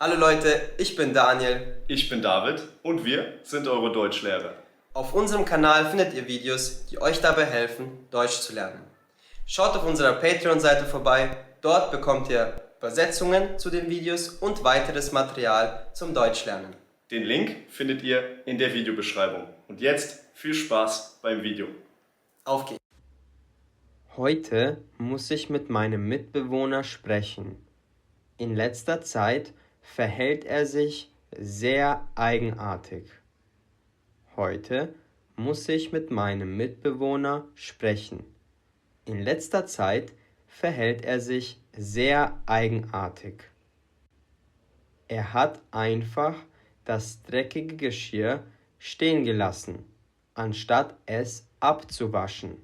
Hallo Leute, ich bin Daniel. Ich bin David und wir sind eure Deutschlehrer. Auf unserem Kanal findet ihr Videos, die euch dabei helfen, Deutsch zu lernen. Schaut auf unserer Patreon-Seite vorbei, dort bekommt ihr Übersetzungen zu den Videos und weiteres Material zum Deutschlernen. Den Link findet ihr in der Videobeschreibung. Und jetzt viel Spaß beim Video. Auf geht's! Heute muss ich mit meinem Mitbewohner sprechen. In letzter Zeit verhält er sich sehr eigenartig. Heute muss ich mit meinem Mitbewohner sprechen. In letzter Zeit verhält er sich sehr eigenartig. Er hat einfach das dreckige Geschirr stehen gelassen, anstatt es abzuwaschen.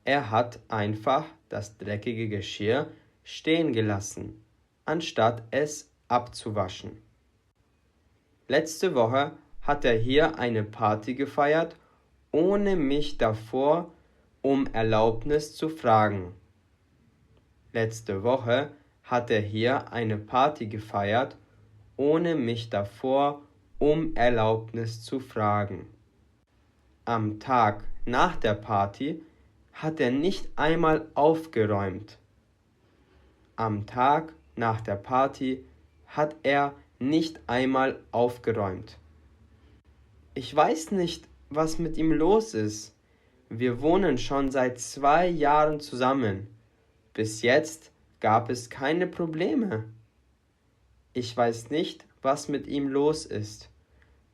Er hat einfach das dreckige Geschirr stehen gelassen, anstatt es abzuwaschen. Letzte Woche hat er hier eine Party gefeiert, ohne mich davor um Erlaubnis zu fragen. Letzte Woche hat er hier eine Party gefeiert, ohne mich davor um Erlaubnis zu fragen. Am Tag nach der Party hat er nicht einmal aufgeräumt. Am Tag nach der Party hat er nicht einmal aufgeräumt. Ich weiß nicht, was mit ihm los ist. Wir wohnen schon seit 2 Jahren zusammen. Bis jetzt gab es keine Probleme. Ich weiß nicht, was mit ihm los ist.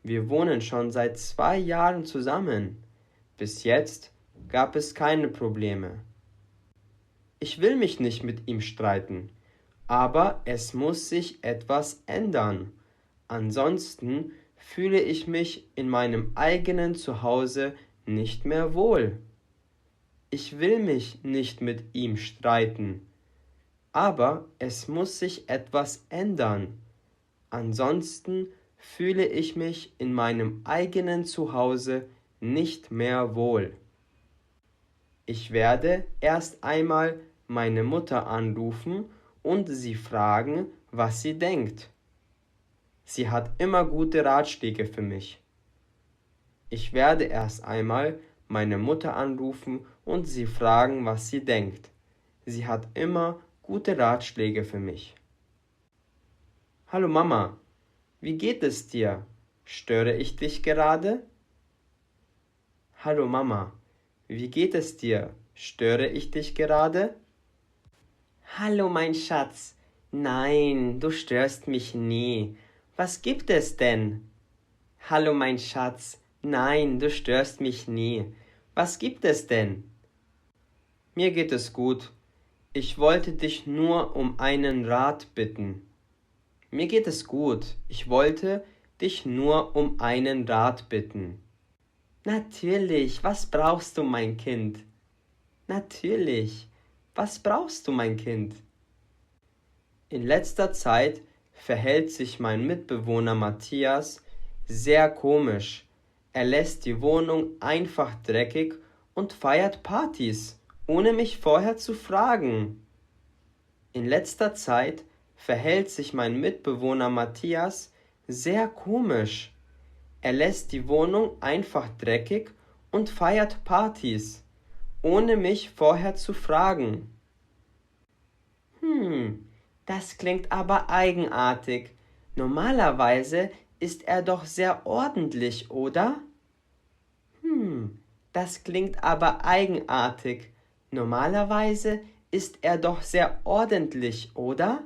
Wir wohnen schon seit 2 Jahren zusammen. Bis jetzt gab es keine Probleme. Ich will mich nicht mit ihm streiten, aber es muss sich etwas ändern. Ansonsten fühle ich mich in meinem eigenen Zuhause nicht mehr wohl. Ich will mich nicht mit ihm streiten, aber es muss sich etwas ändern. Ansonsten fühle ich mich in meinem eigenen Zuhause nicht mehr wohl. Ich werde erst einmal meine Mutter anrufen und sie fragen, was sie denkt. Sie hat immer gute Ratschläge für mich. Ich werde erst einmal meine Mutter anrufen und sie fragen, was sie denkt. Sie hat immer gute Ratschläge für mich. Hallo Mama, wie geht es dir? Störe ich dich gerade? Hallo Mama, wie geht es dir? Störe ich dich gerade? Hallo mein Schatz, nein, du störst mich nie. Was gibt es denn? Hallo mein Schatz, nein, du störst mich nie. Was gibt es denn? Mir geht es gut. Ich wollte dich nur um einen Rat bitten. Mir geht es gut. Ich wollte dich nur um einen Rat bitten. Natürlich, was brauchst du, mein Kind? Natürlich, was brauchst du, mein Kind? In letzter Zeit verhält sich mein Mitbewohner Matthias sehr komisch. Er lässt die Wohnung einfach dreckig und feiert Partys, ohne mich vorher zu fragen. In letzter Zeit verhält sich mein Mitbewohner Matthias sehr komisch. Er lässt die Wohnung einfach dreckig und feiert Partys, ohne mich vorher zu fragen. Das klingt aber eigenartig. Normalerweise ist er doch sehr ordentlich, oder? Das klingt aber eigenartig. Normalerweise ist er doch sehr ordentlich, oder?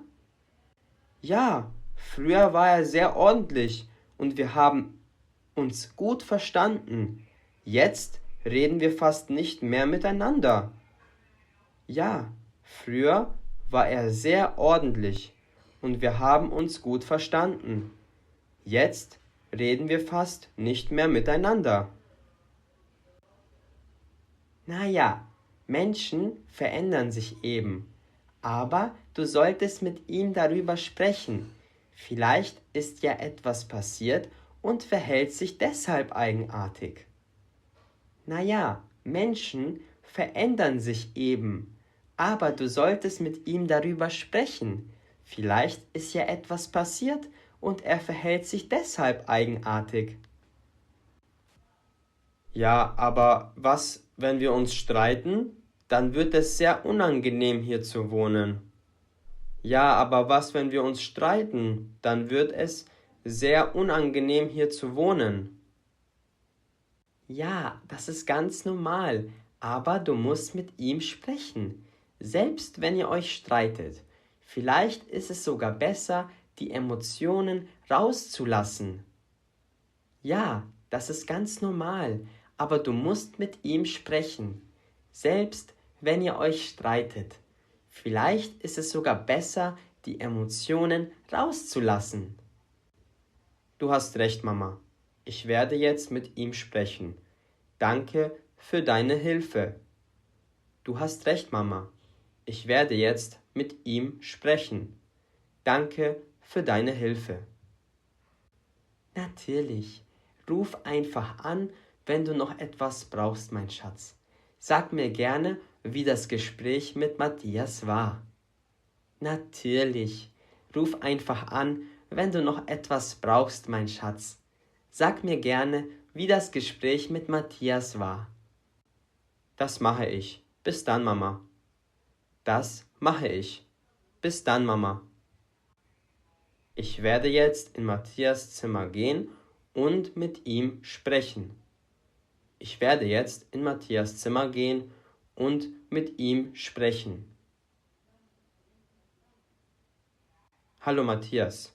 Ja, früher war er sehr ordentlich und wir haben uns gut verstanden. Jetzt reden wir fast nicht mehr miteinander. Ja, früher war er sehr ordentlich und wir haben uns gut verstanden. Jetzt reden wir fast nicht mehr miteinander. Naja, Menschen verändern sich eben, aber du solltest mit ihm darüber sprechen. Vielleicht ist ja etwas passiert und verhält sich deshalb eigenartig. Naja, Menschen verändern sich eben, aber du solltest mit ihm darüber sprechen. Vielleicht ist ja etwas passiert und er verhält sich deshalb eigenartig. Ja, aber was, wenn wir uns streiten? Dann wird es sehr unangenehm hier zu wohnen. Ja, aber was, wenn wir uns streiten? Dann wird es sehr unangenehm hier zu wohnen. Ja, das ist ganz normal, aber du musst mit ihm sprechen, selbst wenn ihr euch streitet. Vielleicht ist es sogar besser, die Emotionen rauszulassen. Ja, das ist ganz normal, aber du musst mit ihm sprechen, selbst wenn ihr euch streitet. Vielleicht ist es sogar besser, die Emotionen rauszulassen. Du hast recht, Mama. Ich werde jetzt mit ihm sprechen. Danke für deine Hilfe. Du hast recht, Mama. Ich werde jetzt mit ihm sprechen. Danke für deine Hilfe. Natürlich. Ruf einfach an, wenn du noch etwas brauchst, mein Schatz. Sag mir gerne, wie das Gespräch mit Matthias war. Natürlich. Ruf einfach an, wenn du noch etwas brauchst, mein Schatz. Sag mir gerne, wie das Gespräch mit Matthias war. Das mache ich. Bis dann, Mama. Das mache ich. Bis dann, Mama. Ich werde jetzt in Matthias Zimmer gehen und mit ihm sprechen. Ich werde jetzt in Matthias Zimmer gehen und mit ihm sprechen. Hallo Matthias.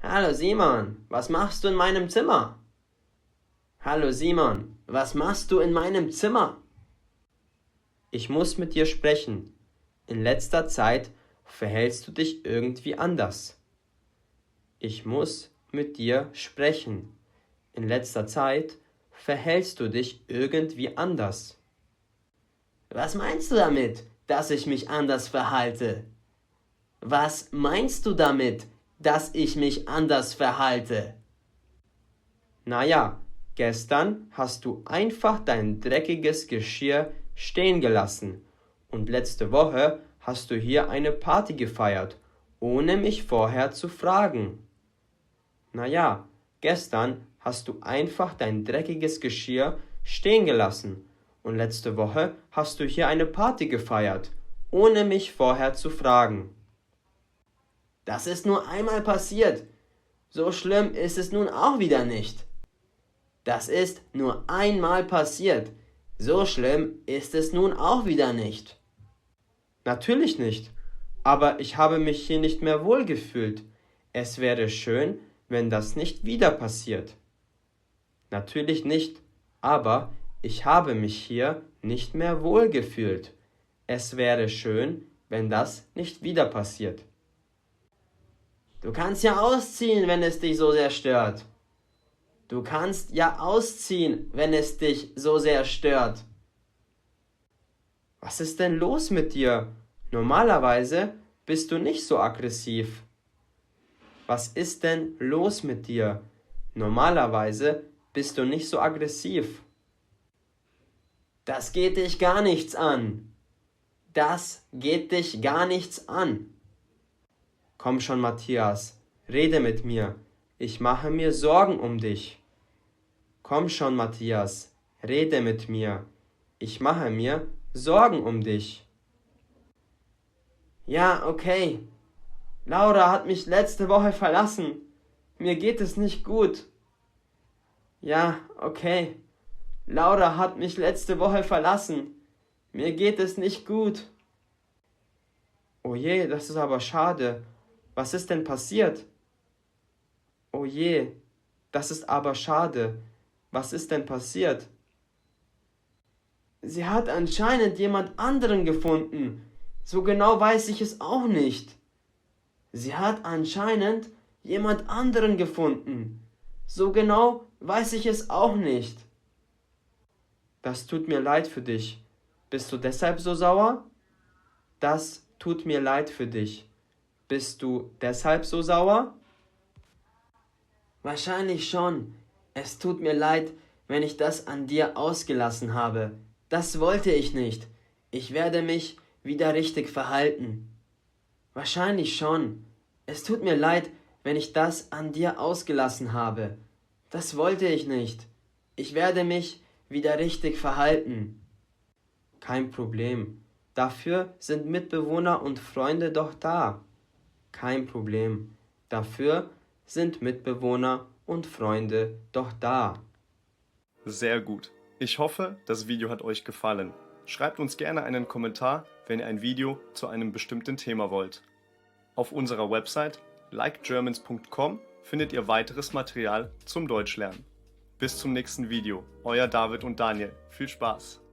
Hallo Simon, was machst du in meinem Zimmer? Hallo Simon, was machst du in meinem Zimmer? Ich muss mit dir sprechen. In letzter Zeit verhältst du dich irgendwie anders. Ich muss mit dir sprechen. In letzter Zeit verhältst du dich irgendwie anders. Was meinst du damit, dass ich mich anders verhalte? Was meinst du damit, dass ich mich anders verhalte? Naja, gestern hast du einfach dein dreckiges Geschirr stehen gelassen und letzte Woche hast du hier eine Party gefeiert, ohne mich vorher zu fragen. Naja, gestern hast du einfach dein dreckiges Geschirr stehen gelassen und letzte Woche hast du hier eine Party gefeiert, ohne mich vorher zu fragen. Das ist nur einmal passiert. So schlimm ist es nun auch wieder nicht. Das ist nur einmal passiert. So schlimm ist es nun auch wieder nicht. Natürlich nicht, aber ich habe mich hier nicht mehr wohlgefühlt. Es wäre schön, wenn das nicht wieder passiert. Natürlich nicht, aber ich habe mich hier nicht mehr wohlgefühlt. Es wäre schön, wenn das nicht wieder passiert. Du kannst ja ausziehen, wenn es dich so sehr stört. Du kannst ja ausziehen, wenn es dich so sehr stört. Was ist denn los mit dir? Normalerweise bist du nicht so aggressiv. Was ist denn los mit dir? Normalerweise bist du nicht so aggressiv. Das geht dich gar nichts an. Das geht dich gar nichts an. Komm schon, Matthias, rede mit mir. Ich mache mir Sorgen um dich. Komm schon, Matthias, rede mit mir. Ich mache mir Sorgen um dich. Ja, okay. Laura hat mich letzte Woche verlassen. Mir geht es nicht gut. Ja, okay. Laura hat mich letzte Woche verlassen. Mir geht es nicht gut. Oh je, das ist aber schade. Was ist denn passiert? Oh je, das ist aber schade. Was ist denn passiert? Sie hat anscheinend jemand anderen gefunden. So genau weiß ich es auch nicht. Sie hat anscheinend jemand anderen gefunden. So genau weiß ich es auch nicht. Das tut mir leid für dich. Bist du deshalb so sauer? Das tut mir leid für dich. Bist du deshalb so sauer? Wahrscheinlich schon. Es tut mir leid, wenn ich das an dir ausgelassen habe. Das wollte ich nicht. Ich werde mich wieder richtig verhalten. Wahrscheinlich schon. Es tut mir leid, wenn ich das an dir ausgelassen habe. Das wollte ich nicht. Ich werde mich wieder richtig verhalten. Kein Problem. Dafür sind Mitbewohner und Freunde doch da. Kein Problem. Dafür sind Mitbewohner und Freunde doch da. Sehr gut. Ich hoffe, das Video hat euch gefallen. Schreibt uns gerne einen Kommentar, wenn ihr ein Video zu einem bestimmten Thema wollt. Auf unserer Website likegermans.com findet ihr weiteres Material zum Deutschlernen. Bis zum nächsten Video. Euer David und Daniel. Viel Spaß!